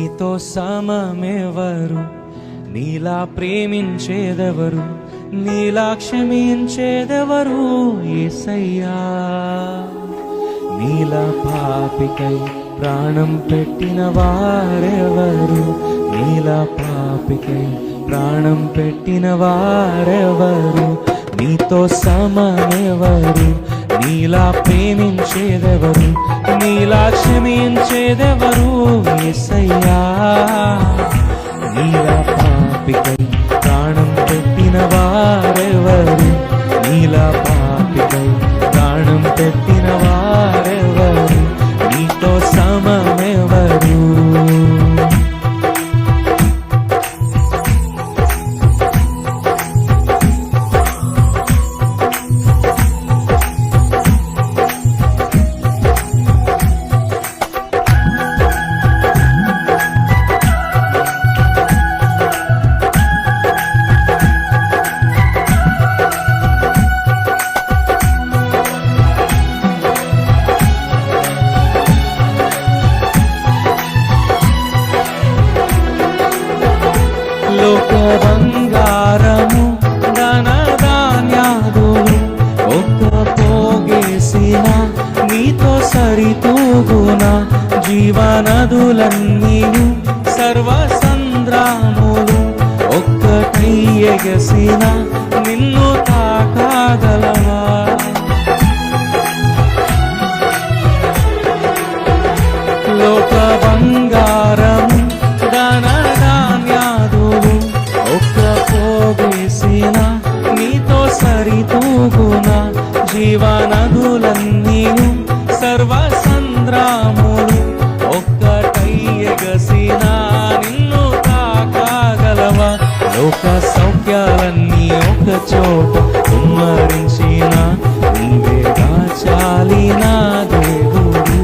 నీతో సమమెవరు, నీలా ప్రేమించేదెవరు, నీలా క్షమించేదెవరు యేసయ్యా. నీలా పాపికై ప్రాణం పెట్టిన వారెవరు, నీలా పాపికై ప్రాణం పెట్టిన వారెవరు, నీతో సమమెవరు, నీలా ప్రేమించేదెవరు, నీలా క్షమించేదెవరు యేసయ్యా. నీలా పాపికై ప్రాణం పెట్టిన వారెవరు, నీలా పాపికై ప్రాణం పెట్టిన వారెవరు, నీతో సమమెవరు. లోక బంగారము ధనధాన్యాదులు ఒక్క పోగేసిన నీతో సరితూగున, జీవనదులన్నీయు సర్వసంద్రాములు ఒక్కటై ఎగసిన నిన్ను తాకాగలవా. లోక బంగారము ధనధాన్యాదులు ఒక్క పోగేసిన నీతో సరితూగున, జీవనదులన్నీయు సర్వసంద్రాములు ఒక్కటై ఎగసిన నిన్ను తాకాగలవా. లోక సౌఖ్యాలన్నీ ఒక చోట కుమ్మరించిన నీవేగా చాలిన దేవుడు.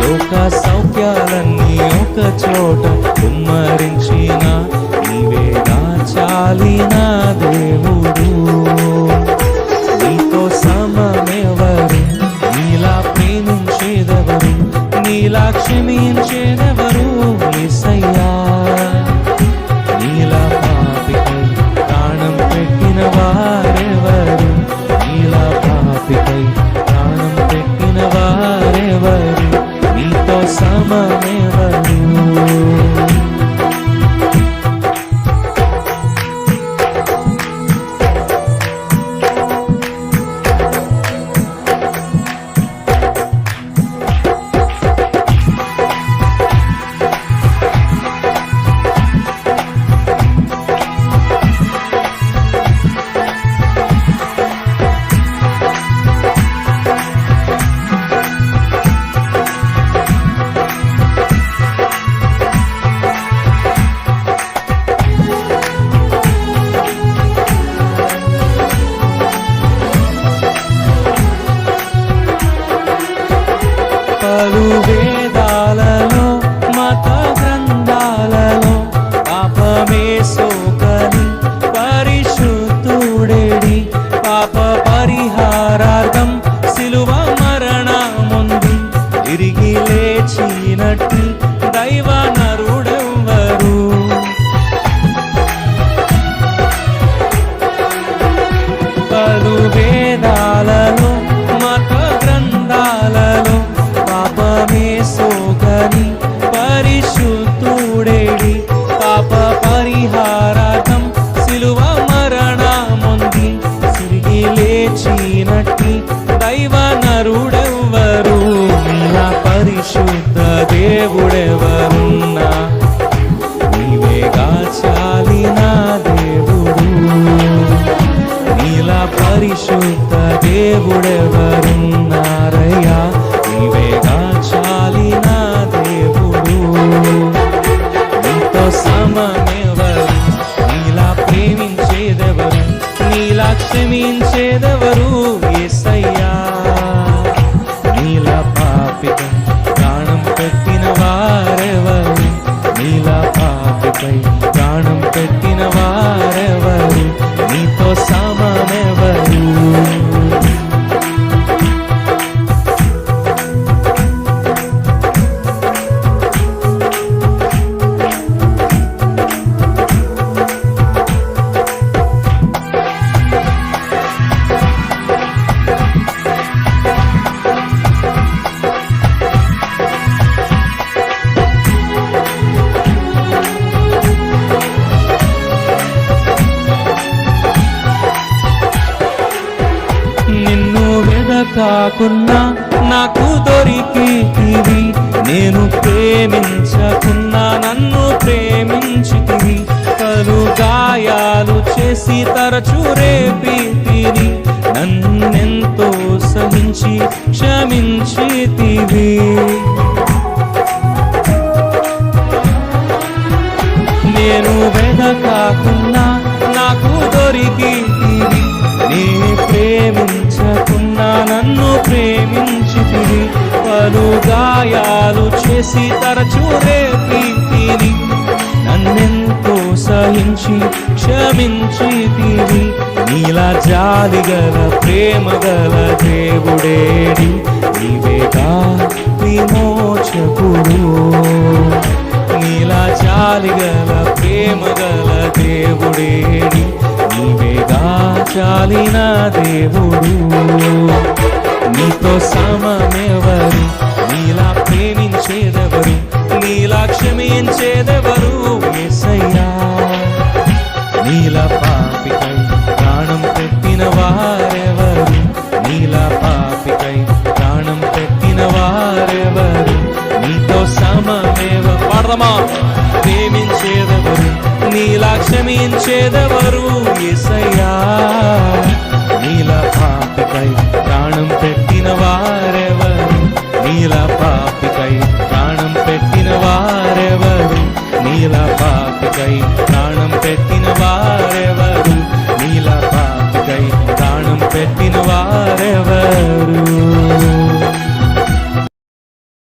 లోక సౌఖ్యాలన్నీ ఒక చోట కుమ్మరించిన నీవేగా చాలిన దేవుడు. నీతో సమమెవరు, నీలా ప్రేమించేదెవరు, నీలా క్షమించేదెవరు యేసయ్యా. నీలా పాపికై ప్రాణం పెట్టిన వారెవరు, నీలా పాపికై ప్రాణం పెట్టిన వారెవరు, నీతో సమమెవరు. పలు వేదాలలో మత గ్రంథాలలో పాపమే సోకని పరిశుద్ధుడేడి, పాప పరిహారార్థం సిలువ మరణముంది తిరిగి లేచినట్టి దైవ నరుడెవ్వరు. పలు వేదాలలో మత గ్రంథాలలో పాపమే సోకని పరిశుద్ధుడేడి, పాప పరిహారార్థం సిలువ మరణముంది తిరిగి లేచినట్టి దైవ నరుడెవ్వరు. నీలా పరిశుద్ధ దేవుడెవరున్నా నీవేగా చాలిన దేవుడు. నీలా పరిశుద్ధ దేవుడెవరున్నారయ్యా, నీవేగా చాలిన దేవుడు. నీతో సమమెవరు, నీలా ప్రేమించేదెవరు, నీలా క్షమించేదెవరు యేసయ్యా. నీలా పాపికై ప్రాణం పెట్టిన వారెవరు, నీలా పాపికై ప్రాణం పెట్టిన వారెవరు, నీతో సమమెవరు. కాకున్నా నాకు దొరికితివి, నేను ప్రేమించకున్నా నన్ను ప్రేమించితివి. పలు గాయాలు చేసి తరచు రేపితివి, నన్నెంతో సహించి క్షమించితివి. నేను వెదకాకున్నా నాకు దొరికితివి, నే ప్రేమించకున్నా నన్ను ప్రేమించితివి. పలు గాయాలు చేసి తరచు రేపితివి, నన్నెంతో సహించి క్షమించితివి. నీలా జాలిగల ప్రేమగల దేవుడేడి, నీవేగా విమోచకుడు. నీలా జాలిగల ప్రేమగల దేవుడేడి, నీవేగా చాలిన దేవుడు. నీతో సమమెవరు, నీలా ప్రేమించేదెవరు, నీలా క్షమించేదెవరు యేసయ్యా. నీలా పాపికై ప్రాణం పెట్టిన వారెవరు, నీలా పాపికై ప్రాణం పెట్టిన వారెవరు. నీతో సమమేవ పాడమా, ప్రేమించేదెవరు, నీలా క్షమించేదెవరు యేసయ్యా. నీలా పాపికై ప్రాణం పెట్టిన వారెవరు, నీలా పాపికై ప్రాణం పెట్టిన వారెవరు, నీలా పాపికై ప్రాణం పెట్టిన వారెవరు, నీలా పాపికై ప్రాణం పెట్టిన వారెవరు.